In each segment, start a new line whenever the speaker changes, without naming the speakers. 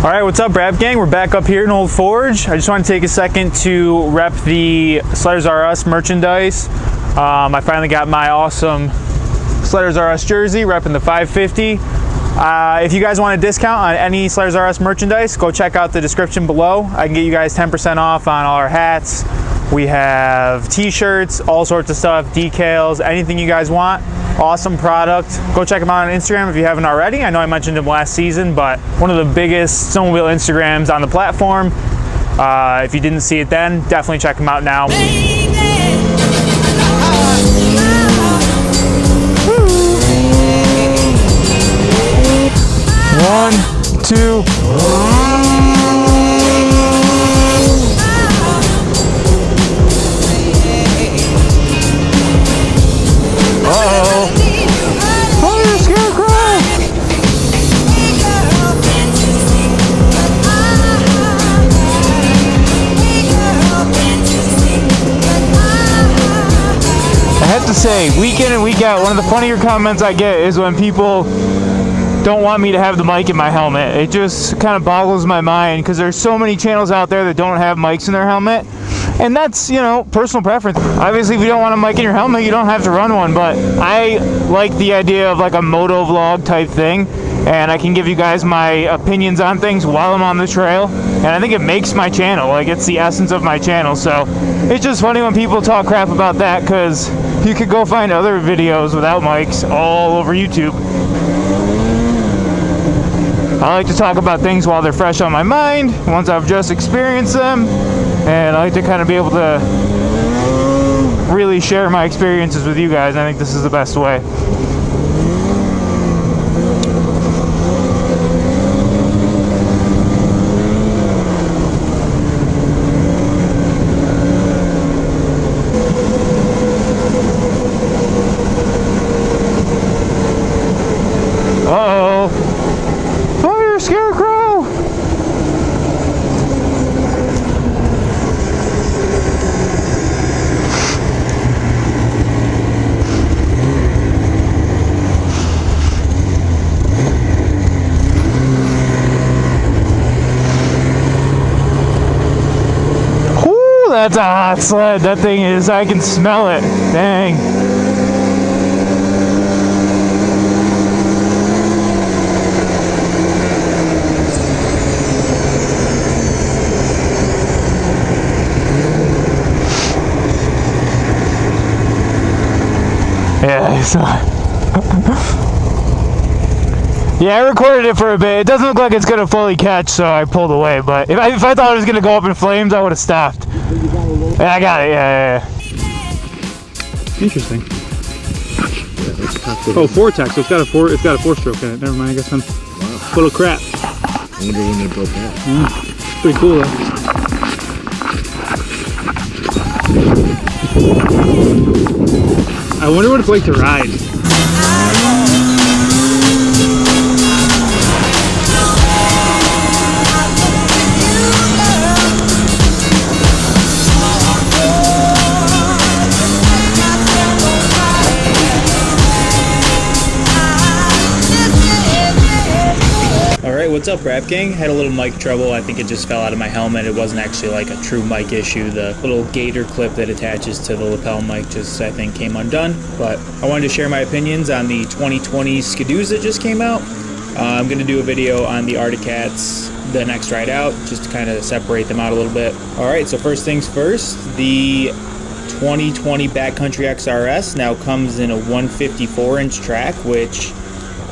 All right, what's up, Brab Gang? We're back up here in Old Forge. I just want to take a second to rep the Sliders R Us merchandise. I finally got my awesome Sliders R Us jersey, repping the 550. If you guys want a discount on any Sliders R Us merchandise, go check out the description below. I can get you guys 10% off on all our hats. We have t-shirts, all sorts of stuff, decals, anything you guys want. Awesome product. Go check them out on Instagram if you haven't already. I know I mentioned them last season, but one of the biggest snowmobile Instagrams on the platform. If you didn't see it then, definitely check them out now. 1, 2. Say, week in and week out, one of the funnier comments I get is when people don't want me to have the mic in my helmet. It just kind of boggles my mind because there's so many channels out there that don't have mics in their helmet, and that's, you know, personal preference. Obviously, if you don't want a mic in your helmet, you don't have to run one, but I like the idea of like a moto vlog type thing, and I can give you guys my opinions on things while I'm on the trail, and I think it makes my channel, like it's the essence of my channel. So it's just funny when people talk crap about that, because you could go find other videos without mics all over YouTube. I like to talk about things while they're fresh on my mind, once I've just experienced them, and I like to kind of be able to really share my experiences with you guys. I think this is the best way. Uh-oh. Fire, Scarecrow! Whoo, that's a hot sled. That thing is, I can smell it. Dang. Yeah, so yeah, I recorded it for a bit. It doesn't look like it's gonna fully catch, so I pulled away. But if I thought it was gonna go up in flames, I would have stopped. Yeah, I got it. Yeah. Interesting. Oh, Vortex. So it's got a four-stroke in it. Never mind. I guess I'm full of crap.
I wonder when they broke that.
It's pretty cool though. I wonder what it's like to ride. Alright, what's up, Rap Gang? Had a little mic trouble. I think it just fell out of my helmet. It wasn't actually like a true mic issue. The little gator clip that attaches to the lapel mic just, I think, came undone. But I wanted to share my opinions on the 2020 Skidoos that just came out. I'm going to do a video on the Arctic Cats, the next ride out, just to kind of separate them out a little bit. Alright, so first things first, the 2020 Backcountry XRS now comes in a 154-inch track, which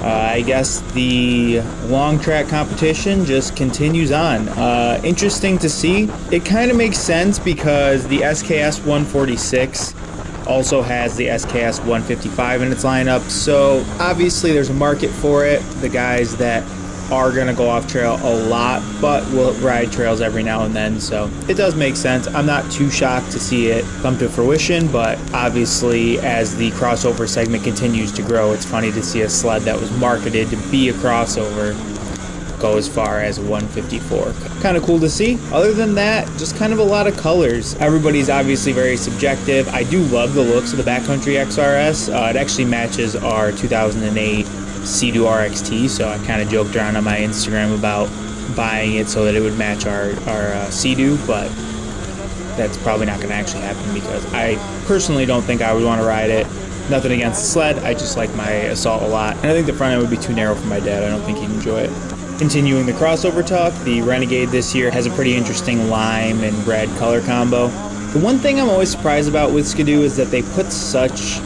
I guess the long track competition just continues on. Interesting to see. It kind of makes sense because the SKS 146 also has the SKS 155 in its lineup, so obviously there's a market for it. The guys that are going to go off trail a lot, but will ride trails every now and then, so it does make sense. I'm not too shocked to see it come to fruition, but obviously as the crossover segment continues to grow, it's funny to see a sled that was marketed to be a crossover go as far as 154. Kind of cool to see. Other than that, just kind of a lot of colors. Everybody's obviously very subjective. I do love the looks of the Backcountry XRS. It actually matches our 2008 C2 RXT, so I kind of joked around on my Instagram about buying it so that it would match our Sea-Doo, but that's probably not going to actually happen because I personally don't think I would want to ride it. Nothing against the sled, I just like my Assault a lot, and I think the front end would be too narrow for my dad. I don't think he'd enjoy it. Continuing the crossover talk, the Renegade this year has a pretty interesting lime and red color combo. The one thing I'm always surprised about with Skidoo is that they put such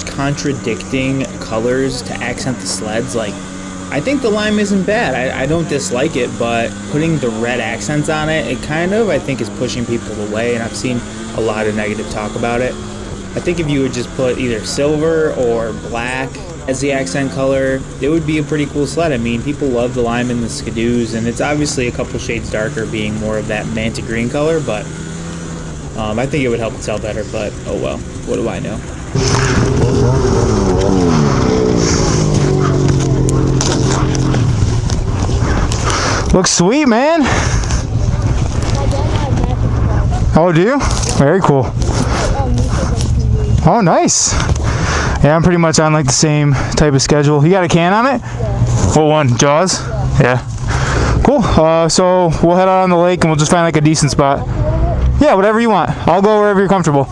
contradicting colors to accent the sleds. Like, I think the lime isn't bad. I don't dislike it, but putting the red accents on it, it kind of, I think, is pushing people away, and I've seen a lot of negative talk about it. I think if you would just put either silver or black as the accent color, it would be a pretty cool sled. I mean, people love the lime in the Skidoos, and it's obviously a couple shades darker, being more of that manta green color, but I think it would help it sell better, but oh well, what do I know?
Looks sweet, man. Oh, do you? Very cool. Oh, nice. Yeah, I'm pretty much on like the same type of schedule. You got a can on it? Yeah. What one? Jaws? Yeah. Cool. So we'll head out on the lake and we'll just find like a decent spot. Yeah, whatever you want. I'll go wherever you're comfortable.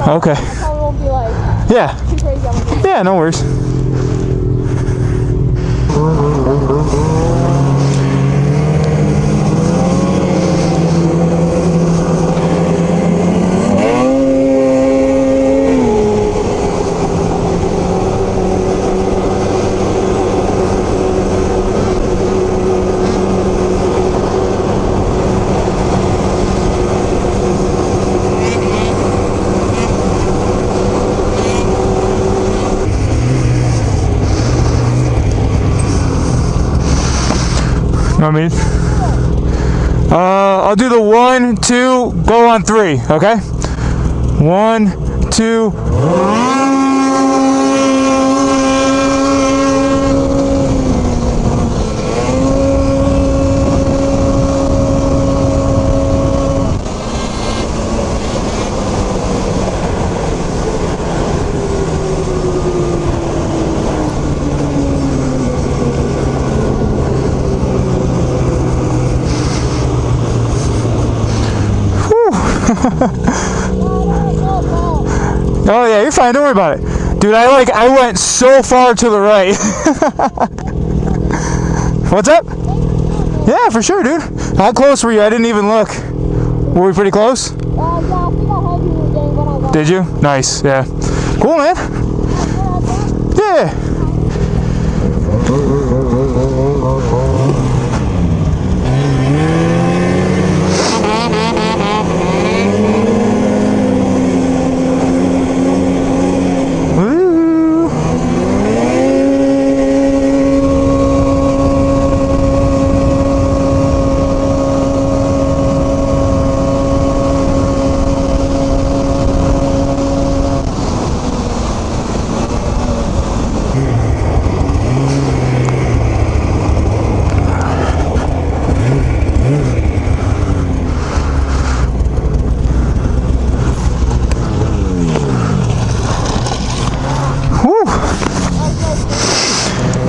Okay. Yeah. Yeah, no worries. I mean, I'll do the 1, 2, go on 3, okay? 1, 2. Oh yeah, you're fine, don't worry about it. Dude, I went so far to the right. What's up? Yeah, for sure, dude. How close were you? I didn't even look. Were we pretty close?
Yeah, I think I heard you were getting when I got.
Did you? Nice, yeah. Cool, man. Yeah.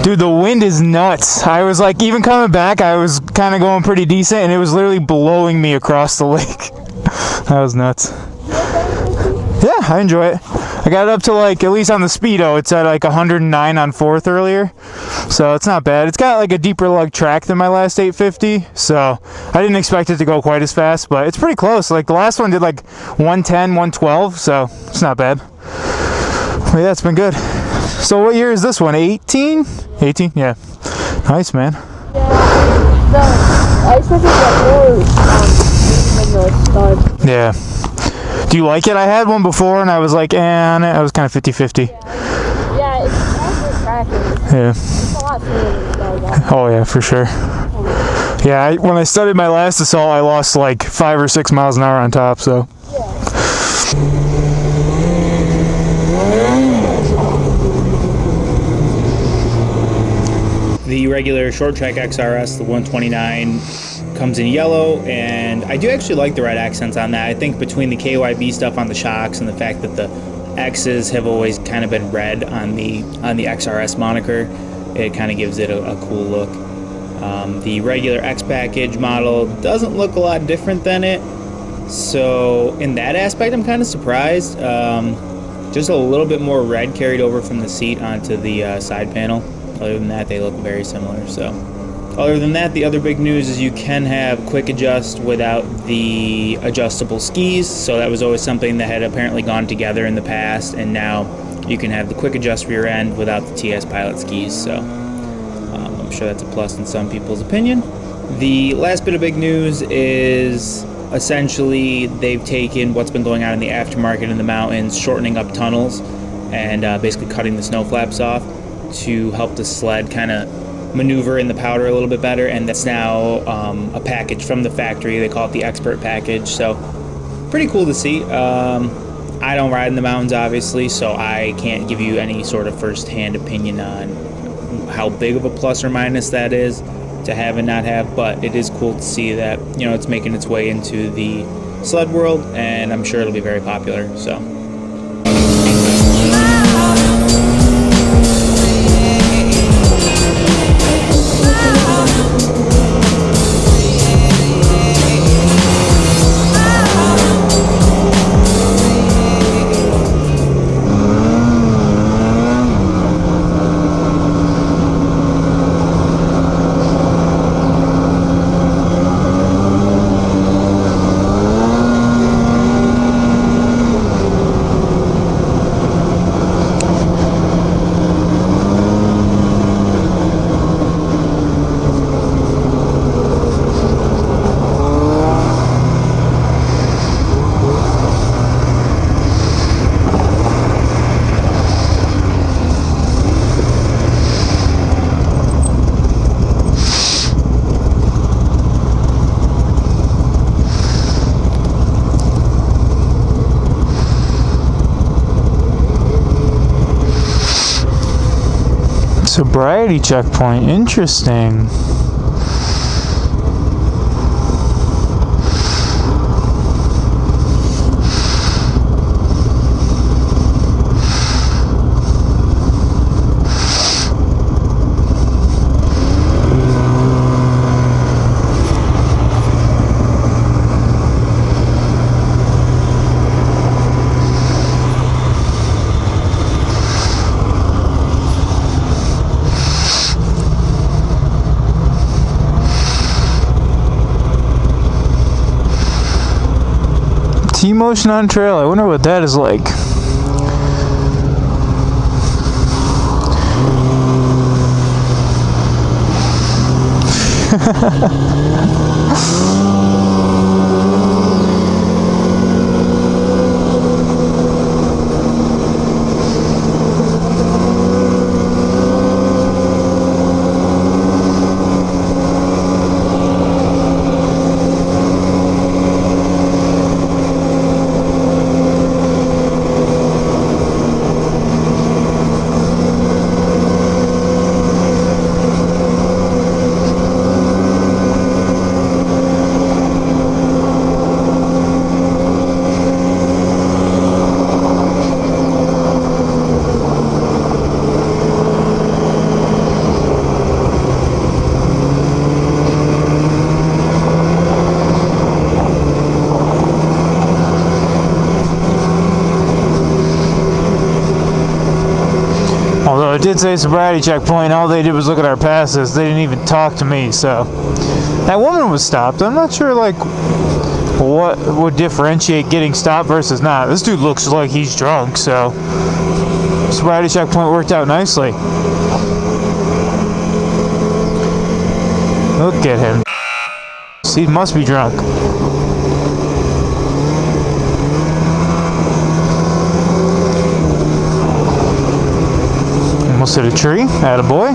Dude, the wind is nuts. I was like, even coming back, I was kind of going pretty decent, and it was literally blowing me across the lake. That was nuts. Yeah, I enjoy it. I got it up to like, at least on the Speedo, it's at like 109 on 4th earlier. So it's not bad. It's got like a deeper lug track than my last 850. So I didn't expect it to go quite as fast, but it's pretty close. Like the last one did like 110, 112, so it's not bad. But yeah, it's been good. So what year is this one? 18? 18? Yeah. Nice, man.
I expected more than the stud.
Yeah. Do you like it? I had one before and I was like, I was kind of 50-50.
Yeah, it's actually cracking.
Yeah.
It's a lot smoother than the stud.
Oh yeah, for sure. Yeah, when I studied my last Assault, I lost like 5 or 6 miles an hour on top, so.
Yeah.
The regular short track XRS, the 129, comes in yellow, and I do actually like the red accents on that. I think between the KYB stuff on the shocks and the fact that the X's have always kind of been red on the XRS moniker, it kind of gives it a cool look. The regular X package model doesn't look a lot different than it, so in that aspect I'm kind of surprised. Just a little bit more red carried over from the seat onto the side panel. Other than that, they look very similar. So other than that, the other big news is you can have quick adjust without the adjustable skis. So that was always something that had apparently gone together in the past, and now you can have the quick adjust rear end without the TS Pilot skis. So I'm sure that's a plus in some people's opinion. The last bit of big news is essentially they've taken what's been going on in the aftermarket in the mountains, shortening up tunnels and basically cutting the snow flaps off to help the sled kind of maneuver in the powder a little bit better, and that's now a package from the factory. They call it the Expert package, so pretty cool to see. I don't ride in the mountains, obviously, so I can't give you any sort of first-hand opinion on how big of a plus or minus that is to have and not have, but it is cool to see that, you know, it's making its way into the sled world, and I'm sure it'll be very popular. So
sobriety checkpoint, interesting. T-motion on trail, I wonder what that is like. Although it did say sobriety checkpoint, all they did was look at our passes. They didn't even talk to me, so. That woman was stopped. I'm not sure, like, what would differentiate getting stopped versus not. This dude looks like he's drunk, so. Sobriety checkpoint worked out nicely. Look at him. He must be drunk. Almost hit a tree. Attaboy.